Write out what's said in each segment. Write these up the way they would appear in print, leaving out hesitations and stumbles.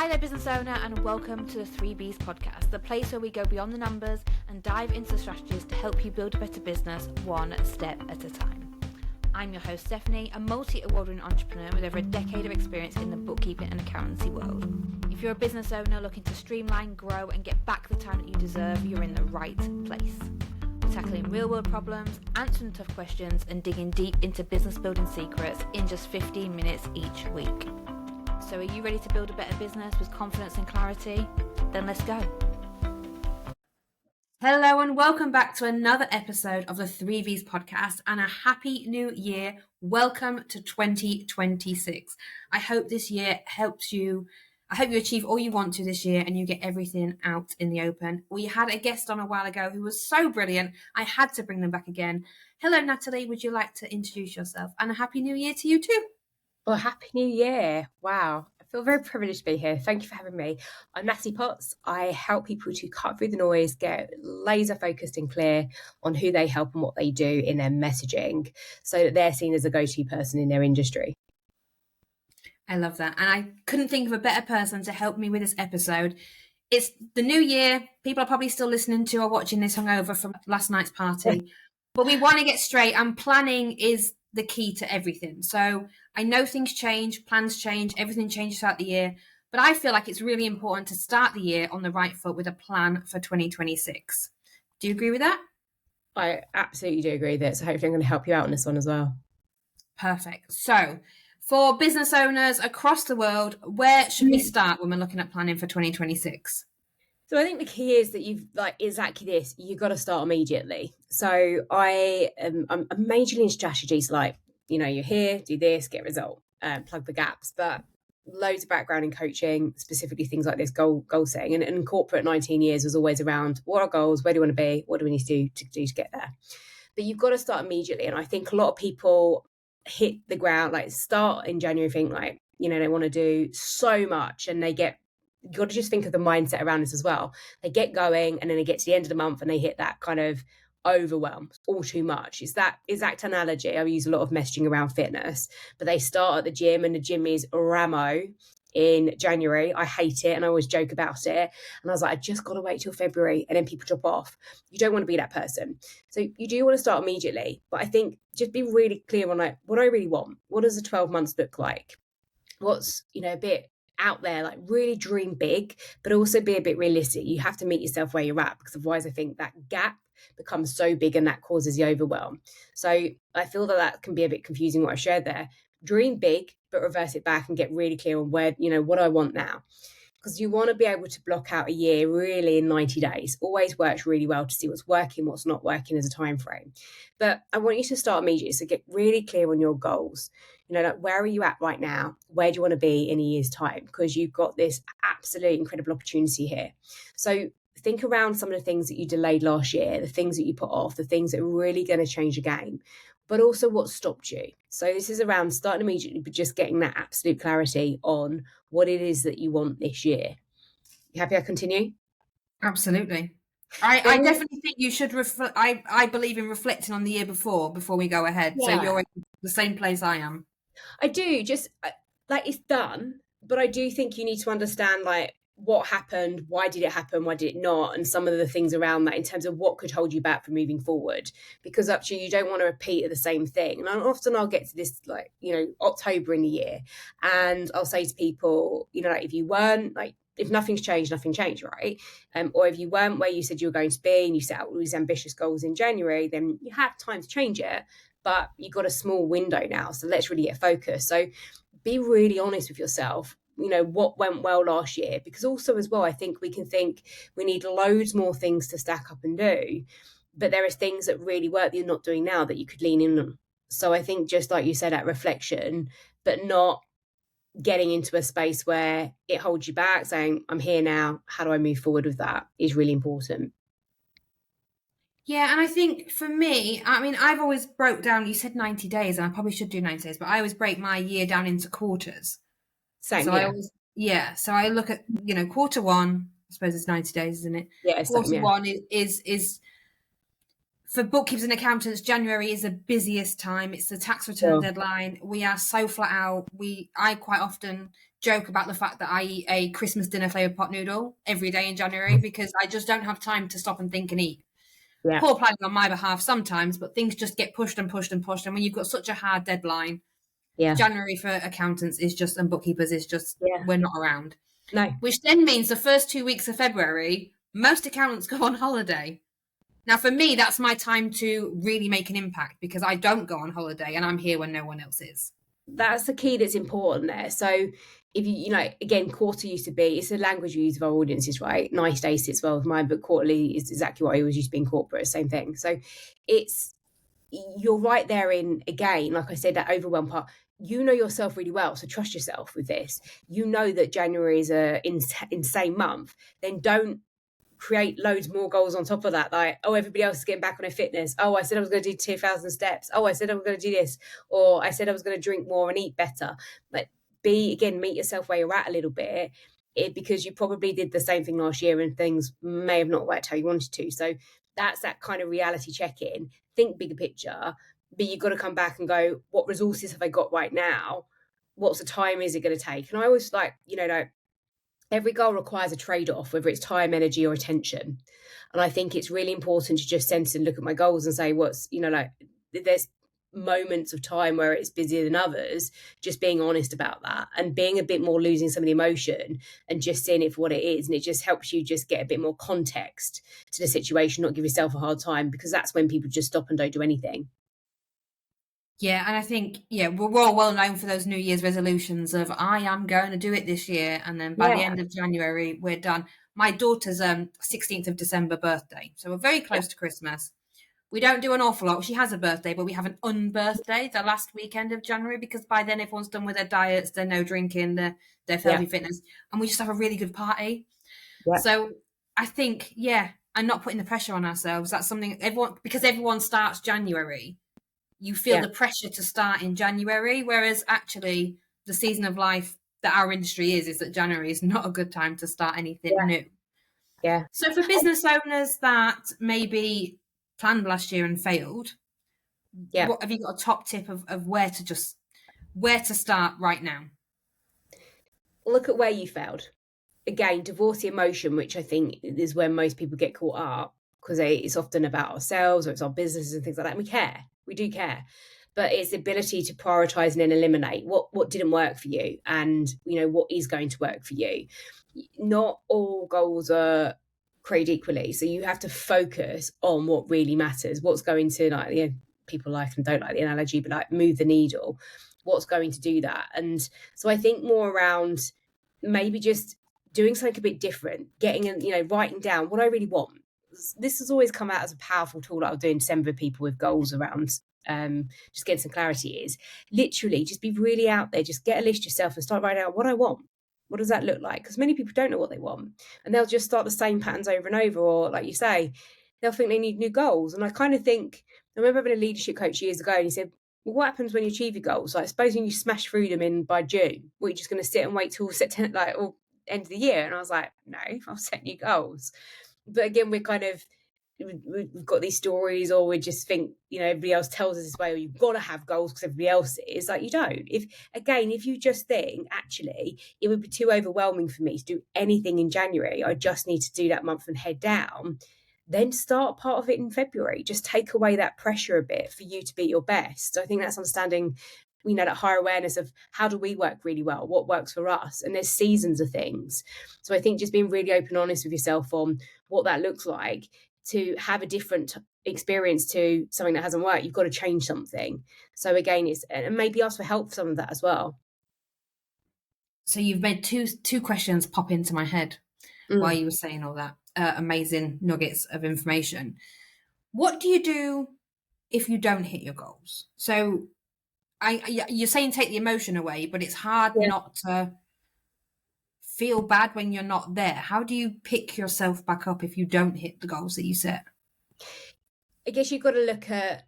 Hi there, business owner, and welcome to the 3Bs podcast, the place where we go beyond the numbers and dive into strategies to help you build a better business one step at a time. I'm your host, Stephanie, a multi-award-winning entrepreneur with over a decade of experience in the bookkeeping and accountancy world. If you're a business owner looking to streamline, grow, and get back the time that you deserve, you're in the right place. We're tackling real-world problems, answering tough questions, and digging deep into business-building secrets in just 15 minutes each week. So are you ready to build a better business with confidence and clarity? Then let's go. Hello and welcome back to another episode of the 3Vs podcast and a happy new year. Welcome to 2026. I hope this year helps you. I hope you achieve all you want to this year and you get everything out in the open. We had a guest on a while ago who was so brilliant. I had to bring them back again. Hello, Natalie. Would you like to introduce yourself? And a happy new year to you too. Well, Happy New Year. Wow. I feel very privileged to be here. Thank you for having me. I'm Natalie Potts. I help people to cut through the noise, get laser focused and clear on who they help and what they do in their messaging so that they're seen as a go-to person in their industry. I love that. And I couldn't think of a better person to help me with this episode. It's the new year. People are probably still listening to or watching this hungover from last night's party. But we want to get straight, and planning is the key to everything. So I know things change, plans change, everything changes throughout the year, but I feel like it's really important to start the year on the right foot with a plan for 2026. Do you agree with that? I absolutely do agree with it. So hopefully I'm going to help you out on this one as well. Perfect. So for business owners across the world, where should we start when we're looking at planning for 2026? So I think the key is that you've exactly this. You've got to start immediately. So I'm majorly in strategies like, you're here, do this, get a result, plug the gaps. But loads of background in coaching, specifically things like this goal setting. And corporate 19 years was always around what are goals, where do we want to be, what do we need to do to get there? But you've got to start immediately. And I think a lot of people hit the ground, start in January, think they want to do so much and you've got to just think of the mindset around this as well. They get going and then they get to the end of the month and they hit that kind of overwhelm, all too much. It's that exact analogy. I use a lot of messaging around fitness, but they start at the gym and the gym is Ramo in January. I hate it and I always joke about it. And I was like, I just got to wait till February and then people drop off. You don't want to be that person. So you do want to start immediately. But I think just be really clear on what I really want. What does the 12 months look like? What's, a bit out there, really dream big, but also be a bit realistic. You have to meet yourself where you're at, because otherwise I think that gap becomes so big and that causes the overwhelm. So I feel that can be a bit confusing what I shared there. Dream big, but reverse it back and get really clear on where, what I want now. Because you want to be able to block out a year really in 90 days. Always works really well to see what's working, what's not working as a time frame. But I want you to start immediately. So get really clear on your goals. Where are you at right now? Where do you want to be in a year's time? Because you've got this absolute incredible opportunity here. So think around some of the things that you delayed last year, the things that you put off, the things that are really going to change the game, but also what stopped you. So this is around starting immediately, but just getting that absolute clarity on what it is that you want this year. You happy I continue? Absolutely. I definitely think you should I believe in reflecting on the year before we go ahead. Yeah. So you're in the same place I am. I do, just it's done, but I do think you need to understand what happened, why did it happen, why did it not, and some of the things around that in terms of what could hold you back from moving forward. Because actually you don't want to repeat the same thing. And I'll get to this October in the year, and I'll say to people, if you weren't if nothing's changed, nothing changed, right? Or if you weren't where you said you were going to be and you set out all these ambitious goals in January, then you have time to change it, but you've got a small window now. So let's really get focused. So be really honest with yourself. What went well last year? Because also as well, I think we need loads more things to stack up and do, but there are things that really work that you're not doing now that you could lean in on. So I think just like you said, that reflection, but not getting into a space where it holds you back, saying, I'm here now, how do I move forward with that, is really important. Yeah, and I think for me, I've always broke down, you said 90 days, and I probably should do 90 days, but I always break my year down into quarters. Same, so so I look at, quarter one, I suppose it's 90 days, isn't it? Yeah, quarter one is for bookkeepers and accountants, January is the busiest time. It's the tax return deadline. We are so flat out. I quite often joke about the fact that I eat a Christmas dinner flavoured pot noodle every day in January because I just don't have time to stop and think and eat. Yeah. Poor planning on my behalf sometimes, but things just get pushed and pushed and pushed. And when you've got such a hard deadline, January for accountants is just, and bookkeepers is just, we're not around. No. Which then means the first 2 weeks of February, most accountants go on holiday. Now, for me, that's my time to really make an impact because I don't go on holiday and I'm here when no one else is. That's the key that's important there. So if you know, again, quarter used to be, it's the language we use of our audiences, right? Nice day sits well with mine, but quarterly is exactly what I always used to be in corporate, same thing. So you're right there in, again, like I said, that overwhelm part. You know yourself really well, so trust yourself with this. You know that January is a insane month. Then don't create loads more goals on top of that, like, oh, everybody else is getting back on their fitness. Oh, I said I was going to do 2,000 steps. Oh, I said I was going to do this, or I said I was going to drink more and eat better. Like, meet yourself where you're at a little bit, because you probably did the same thing last year and things may have not worked how you wanted to. So that's that kind of reality check-in. Think bigger picture, but you've got to come back and go, what resources have I got right now? What's the time is it going to take? And I always like every goal requires a trade-off, whether it's time, energy, or attention. And I think it's really important to just sense and look at my goals and say, there's moments of time where it's busier than others, just being honest about that and being a bit more losing some of the emotion and just seeing it for what it is. And it just helps you just get a bit more context to the situation, not give yourself a hard time, because that's when people just stop and don't do anything. Yeah, and I think, we're all well known for those New Year's resolutions of, I am going to do it this year. And then by the end of January, we're done. My daughter's 16th of December birthday. So we're very close to Christmas. We don't do an awful lot. She has a birthday, but we have an unbirthday the last weekend of January because by then everyone's done with their diets, their no drinking, their healthy fitness. And we just have a really good party. Yeah. So I think, and not putting the pressure on ourselves. That's something because everyone starts January. You feel the pressure to start in January, whereas actually the season of life that our industry is that January is not a good time to start anything new. Yeah. So for business owners that maybe planned last year and failed, what have you got a top tip of where to start right now? Look at where you failed. Again, divorce the emotion, which I think is where most people get caught up, because it's often about ourselves or it's our businesses and things like that. And we care. We do care. But it's the ability to prioritize and then eliminate what didn't work for you and, what is going to work for you. Not all goals are created equally. So you have to focus on what really matters, what's going to, people like and don't like the analogy, but move the needle, what's going to do that. And so I think more around maybe just doing something a bit different, writing down what I really want. This has always come out as a powerful tool that I'll do in December with people with goals around just getting some clarity is literally just be really out there, just get a list yourself and start writing out what I want. What does that look like? Because many people don't know what they want and they'll just start the same patterns over and over, or like you say, they'll think they need new goals. And I kind of think, I remember having a leadership coach years ago and he said, well, what happens when you achieve your goals? Like, supposing you smash through them by June, what, you're just going to sit and wait till September, or end of the year? And I was like, no, I'll set new goals. But again, we've got these stories, or we just think, everybody else tells us this way, or you've got to have goals because everybody else is. Like, you don't. If you just think, actually, it would be too overwhelming for me to do anything in January, I just need to do that month and head down, then start part of it in February. Just take away that pressure a bit for you to be your best. So I think that's understanding, that higher awareness of how do we work really well, what works for us, and there's seasons of things. So I think just being really open and honest with yourself on what that looks like to have a different experience to something that hasn't worked. You've got to change something. So again, and maybe ask for help for some of that as well. So you've made two questions pop into my head while you were saying all that amazing nuggets of information. What do you do if you don't hit your goals? So you're saying take the emotion away, but it's hard not to feel bad when you're not there. How do you pick yourself back up if you don't hit the goals that you set? I guess you've got to look at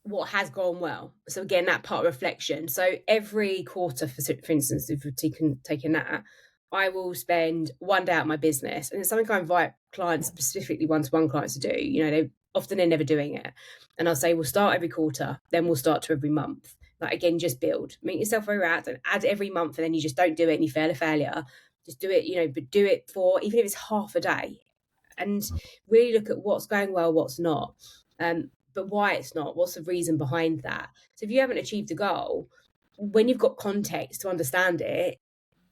what has gone well. So again, that part of reflection. So every quarter, for instance, if we're taking that, I will spend one day out of my business, and it's something I invite clients, specifically one-to-one clients, to do. often they're never doing it. And I'll say, we'll start every quarter, then we'll start to every month. Like, again, just build. Meet yourself where you're at and add every month, and then you just don't do it and you fail a failure. Just do it, but do it for, even if it's half a day, and really look at what's going well, what's not, but why it's not, what's the reason behind that. So if you haven't achieved a goal, when you've got context to understand it,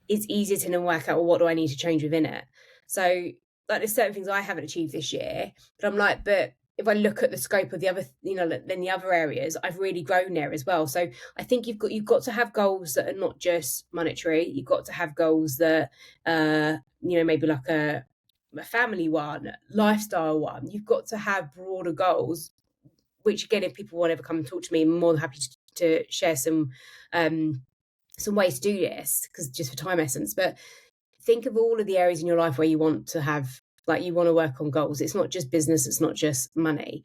it's easier to then work out, well, what do I need to change within it? So, like, there's certain things I haven't achieved this year, but I'm like, but if I look at the scope of the other, then the other areas, I've really grown there as well. So I think you've got to have goals that are not just monetary. You've got to have goals that, maybe like a family one, lifestyle one. You've got to have broader goals, which, again, if people want to ever come and talk to me, I'm more than happy to share some ways to do this, because just for time essence. But think of all of the areas in your life where you want to have, like, you want to work on goals. It's not just business, it's not just money,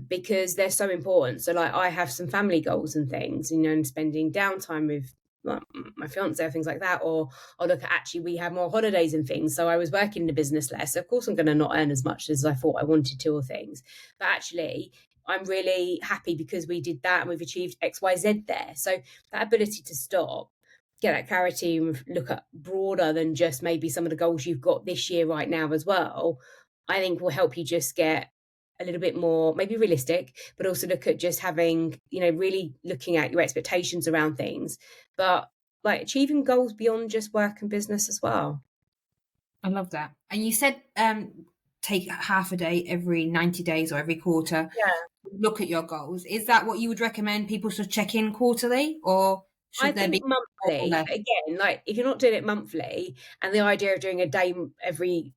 because they're so important. So, like, I have some family goals and things, and spending downtime with my fiance, things like that. Or I'll look at, actually, we have more holidays and things, so I was working in the business less, so of course I'm going to not earn as much as I thought I wanted to, or things. But actually, I'm really happy because we did that and we've achieved XYZ there. So that ability to stop, get that clarity, and look at broader than just maybe some of the goals you've got this year right now as well, I think will help you just get a little bit more maybe realistic, but also look at just having, really looking at your expectations around things, but like achieving goals beyond just work and business as well. I love that. And you said take half a day every 90 days or every quarter. Yeah. Look at your goals. Is that what you would recommend people should check in quarterly, or should there be monthly? Again, like, if you're not doing it monthly, and the idea of doing a day every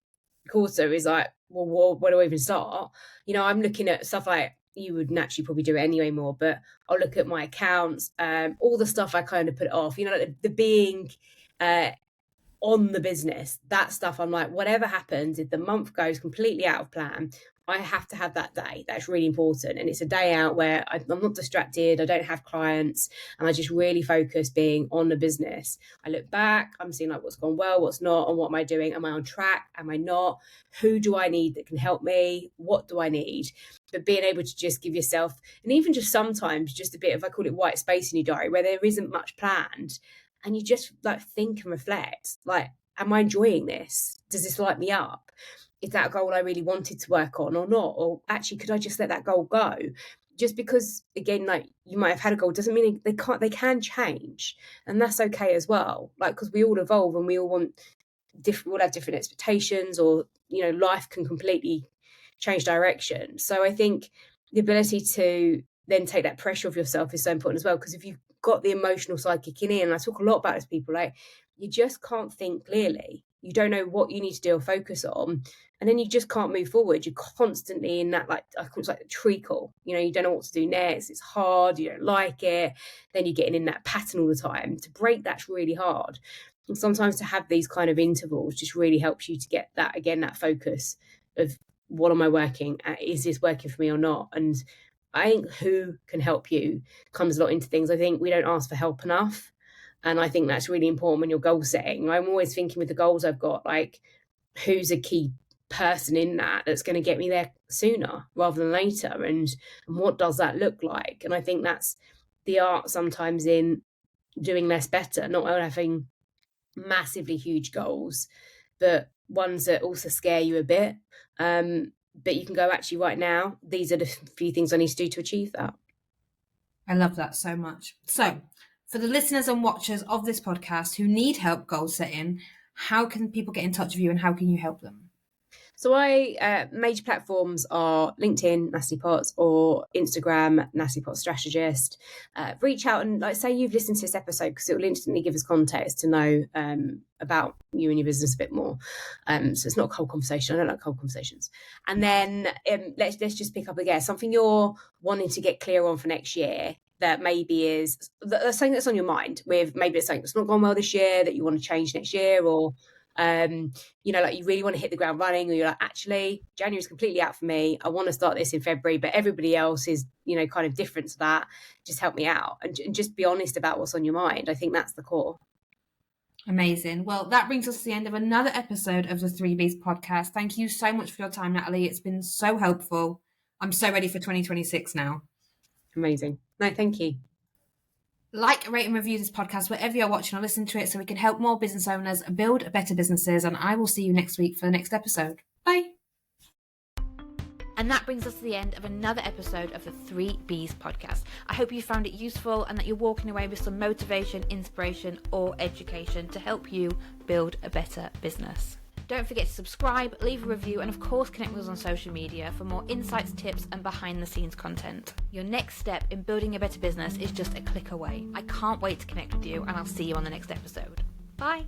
quarter is like, well, where do I even start? I'm looking at stuff like, you would naturally probably do it anyway more, but I'll look at my accounts, all the stuff I kind of put off, like the being on the business, that stuff. I'm like, whatever happens, if the month goes completely out of plan, I have to have that day. That's really important. And it's a day out where I'm not distracted, I don't have clients, and I just really focus being on the business. I look back, I'm seeing like what's gone well, what's not, and what am I doing? Am I on track? Am I not? Who do I need that can help me? What do I need? But being able to just give yourself, and even just sometimes just a bit of, I call it white space in your diary, where there isn't much planned, and you just like think and reflect, like, am I enjoying this? Does this light me up? Is that a goal I really wanted to work on or not? Or actually, could I just let that goal go? Just because, again, like, you might have had a goal doesn't mean they can change, and that's okay as well. Like, because we all evolve and we all want we'll have different expectations, or life can completely change direction. So I think the ability to then take that pressure off yourself is so important as well, because if you've got the emotional side kicking in, and I talk a lot about this, people, like, you just can't think clearly. You don't know what you need to do or focus on, and then you just can't move forward. You're constantly in that, like, I call it like the treacle. You don't know what to do next. It's hard. You don't like it. Then you're getting in that pattern all the time. To break that's really hard. And sometimes to have these kind of intervals just really helps you to get that, again, that focus of, what am I working at? Is this working for me or not? And I think who can help you comes a lot into things. I think we don't ask for help enough. And I think that's really important when you're goal setting. I'm always thinking with the goals I've got, like, who's a key person in that's going to get me there sooner rather than later, and what does that look like? And I think that's the art sometimes in doing less better, not having massively huge goals, but ones that also scare you a bit. But you can go, actually, right now, these are the few things I need to do to achieve that. I love that so much. So for the listeners and watchers of this podcast who need help goal setting, how can people get in touch with you, and how can you help them? So major platforms are LinkedIn, Natalie Potts, or Instagram, Natalie Potts Strategist. Reach out and, like, say you've listened to this episode, because it will instantly give us context to know about you and your business a bit more. So it's not a cold conversation. I don't like cold conversations. And then let's just pick up again something you're wanting to get clear on for next year, that maybe is something that's on your mind, with maybe it's something that's not gone well this year that you want to change next year, or like, you really want to hit the ground running, or you're like, actually, January is completely out for me. I want to start this in February, but everybody else is, kind of different to that. Just help me out, and just be honest about what's on your mind. I think that's the core. Amazing. Well, that brings us to the end of another episode of the 3Bs podcast. Thank you so much for your time, Natalie. It's been so helpful. I'm so ready for 2026 now. Amazing. No, thank you. Like, rate and review this podcast wherever you're watching or listening to it so we can help more business owners build better businesses. And I will see you next week for the next episode. Bye. And that brings us to the end of another episode of the 3Bs podcast. I hope you found it useful and that you're walking away with some motivation, inspiration, or education to help you build a better business. Don't forget to subscribe, leave a review, and of course connect with us on social media for more insights, tips, and behind the scenes content. Your next step in building a better business is just a click away. I can't wait to connect with you, and I'll see you on the next episode. Bye.